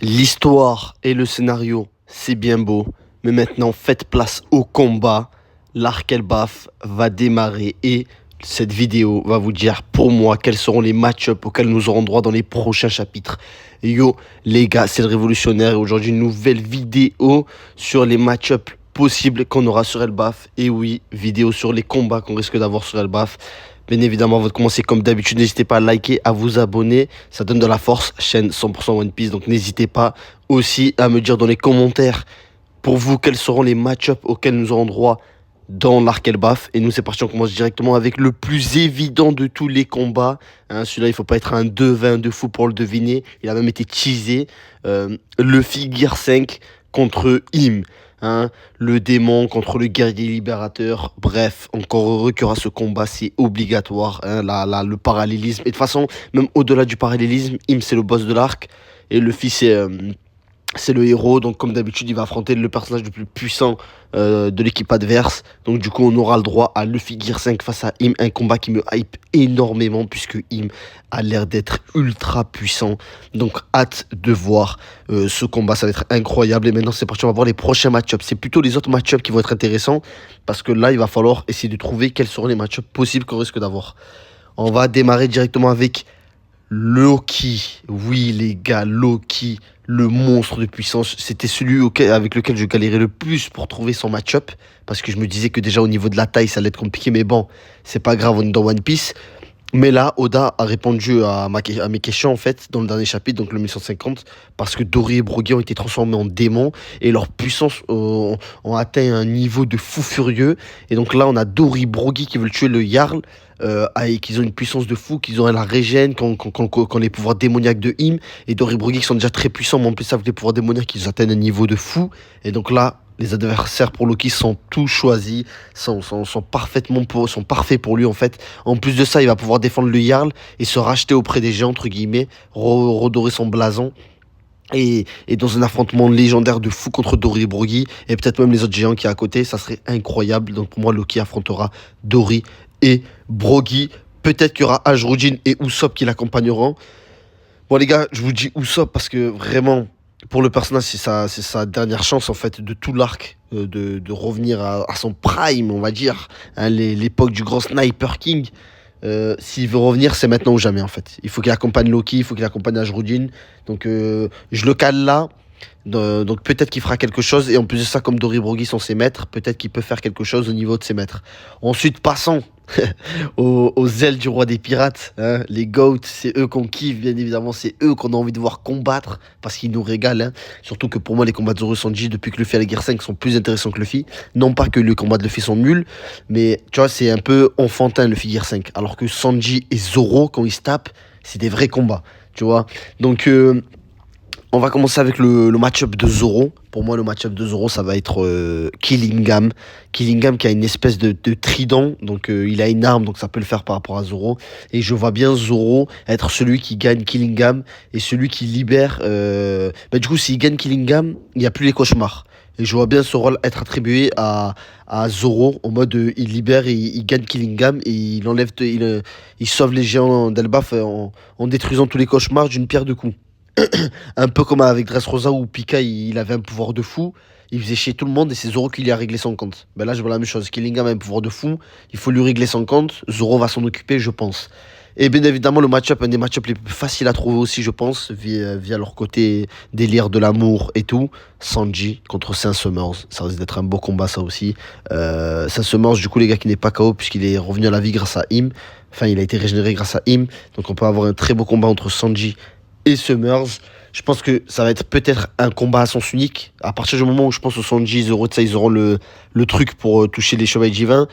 L'histoire et le scénario, c'est bien beau, mais maintenant faites place au combat. L'arc El Baf va démarrer et cette vidéo va vous dire pour moi quels seront les match-ups auxquels nous aurons droit dans les prochains chapitres. Yo les gars, c'est le révolutionnaire et aujourd'hui une nouvelle vidéo sur les match-ups possibles qu'on aura sur El Baf. Et oui, vidéo sur les combats qu'on risque d'avoir sur El Baf. Bien évidemment, avant de commencer, comme d'habitude, n'hésitez pas à liker, à vous abonner. Ça donne de la force. Chaîne 100% One Piece. Donc n'hésitez pas aussi à me dire dans les commentaires pour vous quels seront les match-ups auxquels nous aurons droit dans l'arc El Baf. Et nous, c'est parti. On commence directement avec le plus évident de tous les combats. Hein, celui-là, il ne faut pas être un 2-20 de fou pour le deviner. Il a même été teasé. Luffy Gear 5 contre Im. Hein, le démon contre le guerrier libérateur. Bref, encore heureux qu'il y aura ce combat, c'est obligatoire. Hein, le parallélisme. Et de toute façon, même au-delà du parallélisme, Im c'est le boss de l'arc. Et Luffy c'est le héros. Donc comme d'habitude, il va affronter le personnage le plus puissant de l'équipe adverse. Donc du coup, on aura le droit à Luffy Gear 5 face à Im. Un combat qui me hype énormément puisque Im a l'air d'être ultra puissant. Donc hâte de voir ce combat, ça va être incroyable. Et maintenant c'est parti, on va voir les prochains match-ups. C'est plutôt les autres match-ups qui vont être intéressants parce que là il va falloir essayer de trouver quels seront les match-ups possibles qu'on risque d'avoir. On va démarrer directement avec Loki. Oui les gars, Loki, le monstre de puissance. C'était celui avec lequel je galérais le plus pour trouver son match-up parce que je me disais que déjà au niveau de la taille ça allait être compliqué, mais bon, c'est pas grave, on est dans One Piece. Mais là, Oda a répondu à mes questions, en fait, dans le dernier chapitre, donc le 1150, parce que Dory et Brogy ont été transformés en démons, et leur puissance ont atteint un niveau de fou furieux. Et donc là, on a Dory et Brogy qui veulent tuer le Jarl, et qu'ils ont une puissance de fou, qu'ils ont la régène, quand les pouvoirs démoniaques de Im, et Dory et Brogy qui sont déjà très puissants, mais en plus avec les pouvoirs démoniaques, ils atteignent un niveau de fou. Et donc là, les adversaires pour Loki sont tous choisis, sont parfaits pour lui en fait. En plus de ça, il va pouvoir défendre le Jarl et se racheter auprès des géants, entre guillemets, redorer son blason. Et dans un affrontement légendaire de fou contre Dory et Brogy, et peut-être même les autres géants qui est à côté, ça serait incroyable. Donc pour moi, Loki affrontera Dory et Brogy. Peut-être qu'il y aura Ajrudin et Usopp qui l'accompagneront. Bon les gars, je vous dis Usopp parce que vraiment, pour le personnage, c'est sa dernière chance en fait de tout l'arc de revenir à son prime, on va dire, hein, l'époque du grand Sniper King. S'il veut revenir, c'est maintenant ou jamais en fait. Il faut qu'il accompagne Loki, il faut qu'il accompagne Ajrudin. Donc je le cale là. Donc peut-être qu'il fera quelque chose. Et en plus de ça, comme Dory Brogy sont ses maîtres, peut-être qu'il peut faire quelque chose au niveau de ses maîtres. Ensuite, passons aux ailes du roi des pirates. Hein. Les GOAT, c'est eux qu'on kiffe, bien évidemment. C'est eux qu'on a envie de voir combattre parce qu'ils nous régalent. Hein. Surtout que pour moi, les combats de Zoro et Sanji, depuis que Luffy a la guerre 5, sont plus intéressants que Luffy. Non pas que les combats de Luffy sont nuls, mais tu vois, c'est un peu enfantin Luffy guerre 5. Alors que Sanji et Zoro, quand ils se tapent, c'est des vrais combats. Tu vois. Donc on va commencer avec le match-up de Zoro. Pour moi, le match-up de Zoro, ça va être Killingham. Killingham qui a une espèce de trident. Donc, il a une arme, donc ça peut le faire par rapport à Zoro. Et je vois bien Zoro être celui qui gagne Killingham et celui qui libère... du coup, s'il gagne Killingham, il n'y a plus les cauchemars. Et je vois bien ce rôle être attribué à Zoro, en mode il libère et il gagne Killingham et il sauve les géants d'Elbaf en détruisant tous les cauchemars d'une pierre deux coups. Un peu comme avec Dressrosa où Pika il avait un pouvoir de fou, il faisait chier tout le monde et c'est Zoro qui lui a réglé son compte. Ben là je vois la même chose, Killingham a un pouvoir de fou, il faut lui régler son compte, Zoro va s'en occuper je pense. Et bien évidemment le match-up, un des match-up les plus faciles à trouver aussi je pense, via leur côté délire de l'amour et tout, Sanji contre Saint Summers, ça risque d'être un beau combat ça aussi. Saint Summers du coup les gars qui n'est pas KO puisqu'il est revenu à la vie grâce à Im, enfin il a été régénéré grâce à Im, donc on peut avoir un très beau combat entre Sanji et Summers. Je pense que ça va être peut-être un combat à sens unique. À partir du moment où je pense que Sanji, Zoro, ils auront le truc pour toucher les chevaliers divins,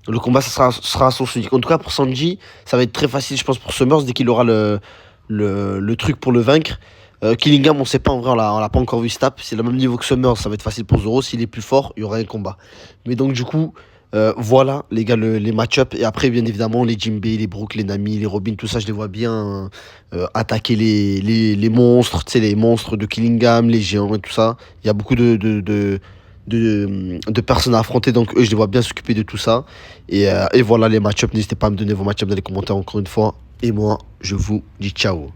le combat ça sera à sens unique. En tout cas pour Sanji, ça va être très facile je pense pour Summers dès qu'il aura le truc pour le vaincre. Killingham on sait pas en vrai, on l'a pas encore vu se tape. C'est le même niveau que Summers, ça va être facile pour Zoro. S'il est plus fort, il y aura un combat. Mais donc du coup, voilà les gars les match-up. Et après bien évidemment les Jinbei, les Brook, les Nami, les Robin, tout ça je les vois bien attaquer les monstres, tu sais les monstres de Killingham, les géants et tout ça. Il y a beaucoup de personnes à affronter, donc eux je les vois bien s'occuper de tout ça. Et voilà les match-up, n'hésitez pas à me donner vos match-up dans les commentaires encore une fois. Et moi je vous dis ciao.